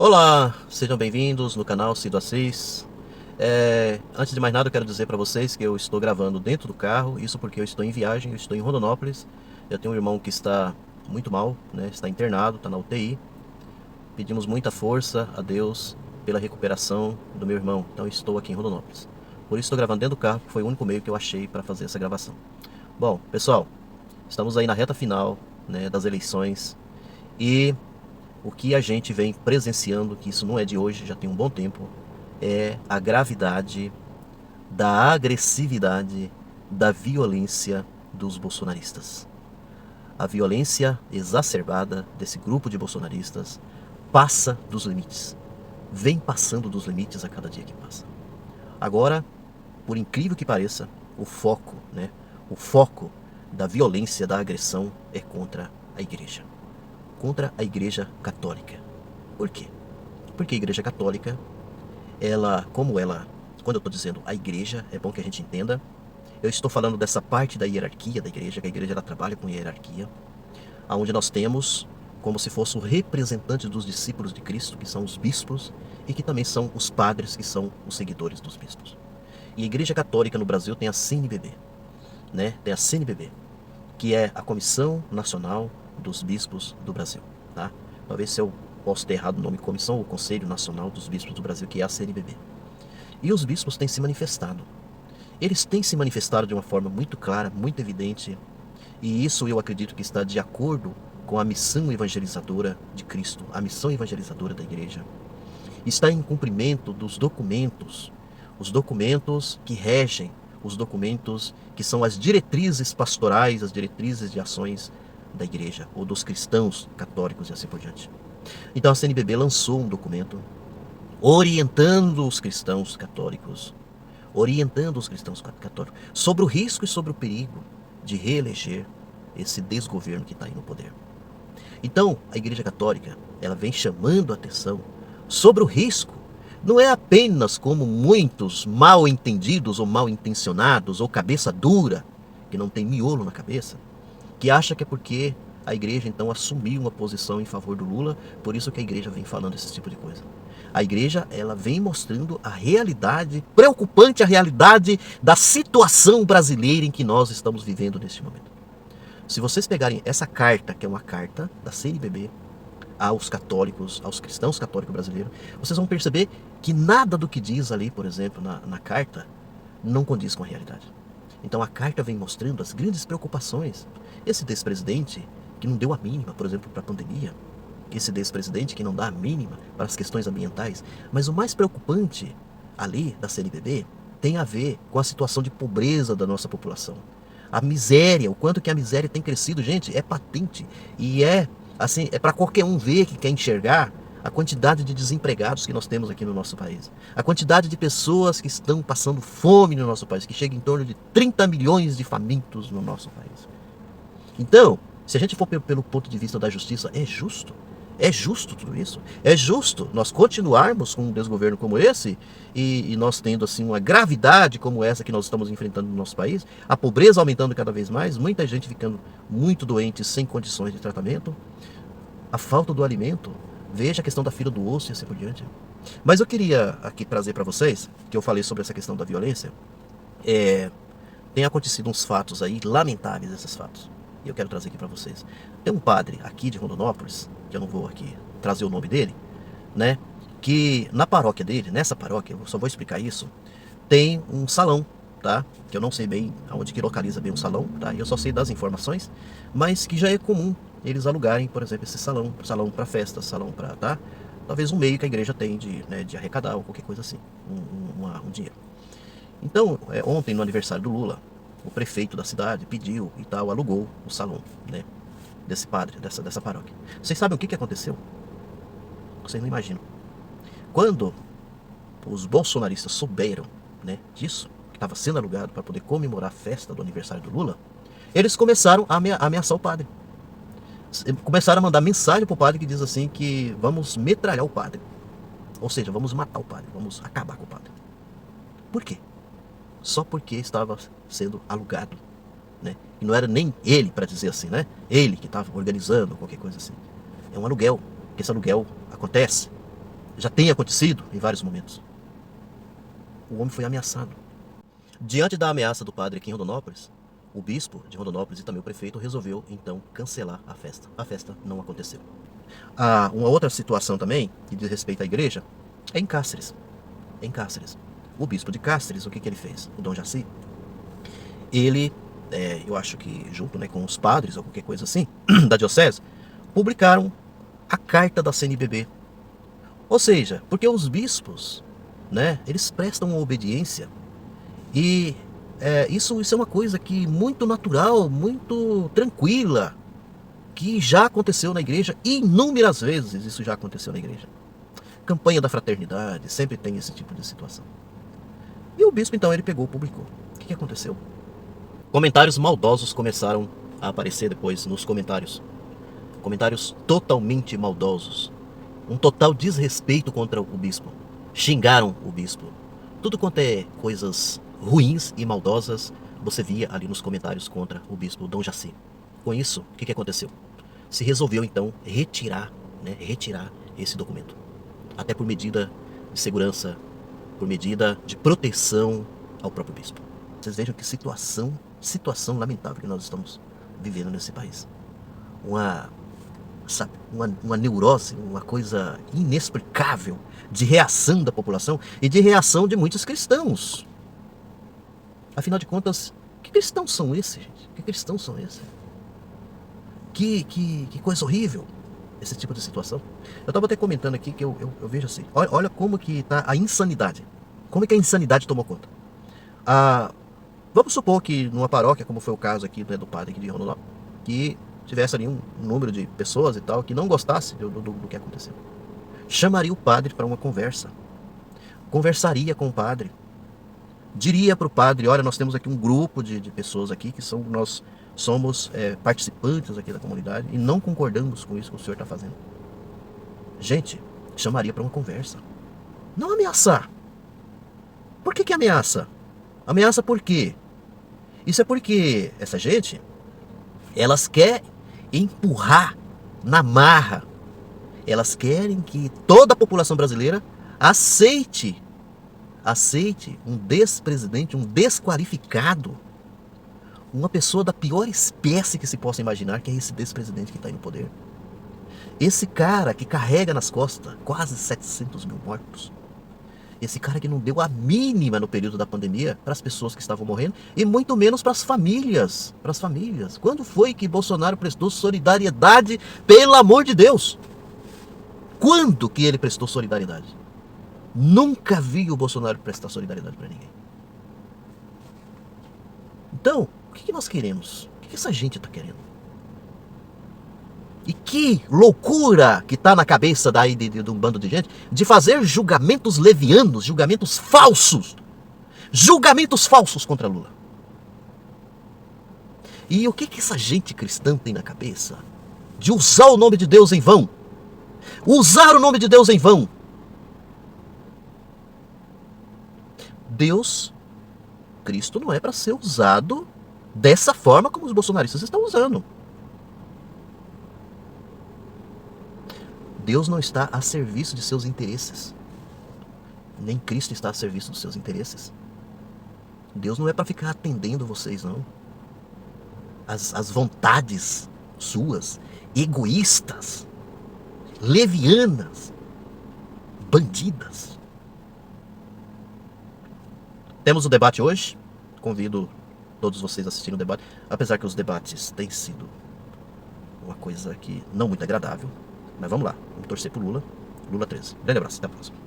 Olá, sejam bem-vindos no canal Cido Assis. Antes de mais nada, eu quero dizer para vocês que eu estou gravando dentro do carro, isso porque eu estou em viagem, eu estou em Rondonópolis. Eu tenho um irmão que está muito mal, né? Está internado, está na UTI. Pedimos muita força a Deus pela recuperação do meu irmão, então eu estou aqui em Rondonópolis. Por isso estou gravando dentro do carro, que foi o único meio que eu achei para fazer essa gravação. Bom, pessoal, estamos aí na reta final, né, das eleições e o que a gente vem presenciando, que isso não é de hoje, já tem um bom tempo, é a gravidade da agressividade, da violência dos bolsonaristas. A violência exacerbada desse grupo de bolsonaristas passa dos limites. Vem passando dos limites a cada dia que passa. Agora, por incrível que pareça, o foco, né? O foco da violência, da agressão é contra a igreja. Contra a igreja católica. Por quê? Porque a igreja católica, quando eu estou dizendo a igreja, é bom que a gente entenda, eu estou falando dessa parte da hierarquia da igreja, que a igreja ela trabalha com hierarquia, onde nós temos como se fosse o representante dos discípulos de Cristo, que são os bispos, e que também são os padres, que são os seguidores dos bispos. E a igreja católica no Brasil tem a CNBB, né? Tem a CNBB, que é a Comissão Nacional dos Bispos do Brasil, tá? Talvez se eu posso ter errado o nome, Comissão ou Conselho Nacional dos Bispos do Brasil, que é a CNBB. E os bispos têm se manifestado. Eles têm se manifestado de uma forma muito clara, muito evidente, e isso eu acredito que está de acordo com a missão evangelizadora de Cristo, a missão evangelizadora da igreja. Está em cumprimento dos documentos, os documentos que regem, os documentos que são as diretrizes pastorais, as diretrizes de ações da igreja, ou dos cristãos católicos e assim por diante. Então a CNBB lançou um documento orientando os cristãos católicos, sobre o risco e sobre o perigo de reeleger esse desgoverno que está aí no poder. Então, a Igreja Católica, ela vem chamando a atenção sobre o risco. Não é apenas como muitos mal entendidos ou mal intencionados ou cabeça dura, que não tem miolo na cabeça, que acha que é porque a igreja então assumiu uma posição em favor do Lula, por isso que a igreja vem falando esse tipo de coisa. A igreja, ela vem mostrando a realidade, preocupante a realidade da situação brasileira em que nós estamos vivendo neste momento. Se vocês pegarem essa carta, que é uma carta da CNBB aos católicos, aos cristãos católicos brasileiros, vocês vão perceber que nada do que diz ali, por exemplo, na carta, não condiz com a realidade. Então a carta vem mostrando as grandes preocupações. Esse despresidente que não deu a mínima, por exemplo, para a pandemia, esse despresidente que não dá a mínima para as questões ambientais, mas o mais preocupante ali da CNBB tem a ver com a situação de pobreza da nossa população. A miséria, o quanto que a miséria tem crescido, gente, é patente e assim, é para qualquer um ver que quer enxergar a quantidade de desempregados que nós temos aqui no nosso país. A quantidade de pessoas que estão passando fome no nosso país, que chega em torno de 30 milhões de famintos no nosso país. Então, se a gente for pelo ponto de vista da justiça, é justo? É justo tudo isso? É justo nós continuarmos com um desgoverno como esse e nós tendo assim uma gravidade como essa que nós estamos enfrentando no nosso país, a pobreza aumentando cada vez mais, muita gente ficando muito doente sem condições de tratamento, a falta do alimento, veja a questão da fila do osso e assim por diante. Mas eu queria aqui trazer para vocês, que eu falei sobre essa questão da violência, tem acontecido uns fatos aí, lamentáveis esses fatos, e eu quero trazer aqui para vocês. Tem um padre aqui de Rondonópolis, que eu não vou aqui trazer o nome dele, né? Que na paróquia dele, nessa paróquia, eu só vou explicar isso, tem um salão, tá? Que eu não sei bem aonde que localiza bem o salão, tá? Eu só sei das informações, mas que já é comum eles alugarem, por exemplo, esse salão para festa, salão para, tá? Talvez um meio que a igreja tem de, né, de arrecadar ou qualquer coisa assim, um dinheiro. Então, ontem no aniversário do Lula, o prefeito da cidade pediu e tal, alugou o salão, né? Desse padre, dessa paróquia. Vocês sabem o que aconteceu? Vocês não imaginam. Quando os bolsonaristas souberam, né, disso, que estava sendo alugado para poder comemorar a festa do aniversário do Lula, eles começaram a ameaçar o padre. Começaram a mandar mensagem pro padre que diz assim que vamos metralhar o padre. Ou seja, vamos matar o padre, vamos acabar com o padre. Por quê? Só porque estava sendo alugado, né? E não era nem ele, para dizer assim, né? Ele que estava organizando qualquer coisa assim. É um aluguel, que esse aluguel acontece, já tem acontecido em vários momentos. O homem foi ameaçado. Diante da ameaça do padre aqui em Rondonópolis, o bispo de Rondonópolis e também o prefeito resolveu então cancelar a festa. A festa não aconteceu. Uma outra situação também, que diz respeito à igreja, é em Cáceres. Em Cáceres. O bispo de Cáceres, o que ele fez? O Dom Jaci, ele, eu acho que junto, né, com os padres ou qualquer coisa assim, da diocese, publicaram a carta da CNBB. Ou seja, porque os bispos, né, eles prestam obediência e isso é uma coisa que muito natural, muito tranquila, que já aconteceu na igreja, inúmeras vezes isso já aconteceu na igreja. Campanha da fraternidade, sempre tem esse tipo de situação. E o bispo então ele pegou, publicou. O que aconteceu? Comentários maldosos começaram a aparecer depois nos comentários. Comentários totalmente maldosos. Um total desrespeito contra o bispo. Xingaram o bispo. Tudo quanto é coisas ruins e maldosas, você via ali nos comentários contra o bispo Dom Jaci. Com isso, o que aconteceu? Se resolveu então retirar esse documento. Até por medida de segurança, por medida de proteção ao próprio bispo. Vocês vejam que situação lamentável que nós estamos vivendo nesse país. Uma neurose, uma coisa inexplicável de reação da população e de reação de muitos cristãos. Afinal de contas, que cristãos são esses, gente? Que cristãos são esses? Que coisa horrível esse tipo de situação. Eu estava até comentando aqui que eu vejo assim, olha como que está a insanidade. Como é que a insanidade tomou conta? Vamos supor que numa paróquia, como foi o caso aqui, né, do padre aqui de Rondonópolis, que tivesse ali um número de pessoas e tal, que não gostasse do que aconteceu. Chamaria o padre para uma conversa. Conversaria com o padre. Diria para o padre, olha, nós temos aqui um grupo de pessoas aqui que nós somos participantes aqui da comunidade e não concordamos com isso que o senhor está fazendo. Gente, chamaria para uma conversa. Não ameaçar. Por que ameaça? Ameaça por quê? Isso é porque essa gente, elas querem empurrar na marra. Elas querem que toda a população brasileira aceite um despresidente, um desqualificado, uma pessoa da pior espécie que se possa imaginar, que é esse despresidente que está aí no poder. Esse cara que carrega nas costas quase 700 mil mortos. Esse cara que não deu a mínima no período da pandemia para as pessoas que estavam morrendo e muito menos para as famílias. Quando foi que Bolsonaro prestou solidariedade, pelo amor de Deus? Quando que ele prestou solidariedade? Nunca vi o Bolsonaro prestar solidariedade para ninguém. Então, o que nós queremos? O que essa gente está querendo? E que loucura que está na cabeça daí de um bando de gente de fazer julgamentos levianos, julgamentos falsos contra Lula. E o que essa gente cristã tem na cabeça? De usar o nome de Deus em vão. Usar o nome de Deus em vão. Deus, Cristo, não é para ser usado dessa forma como os bolsonaristas estão usando. Deus não está a serviço de seus interesses. Nem Cristo está a serviço dos seus interesses. Deus não é para ficar atendendo vocês, não. As vontades suas, egoístas, levianas, bandidas. Temos o debate hoje. Convido todos vocês a assistirem o debate. Apesar que os debates têm sido uma coisa que não muito agradável. Mas vamos lá. Vamos torcer pro Lula. Lula 13. Grande abraço. Até a próxima.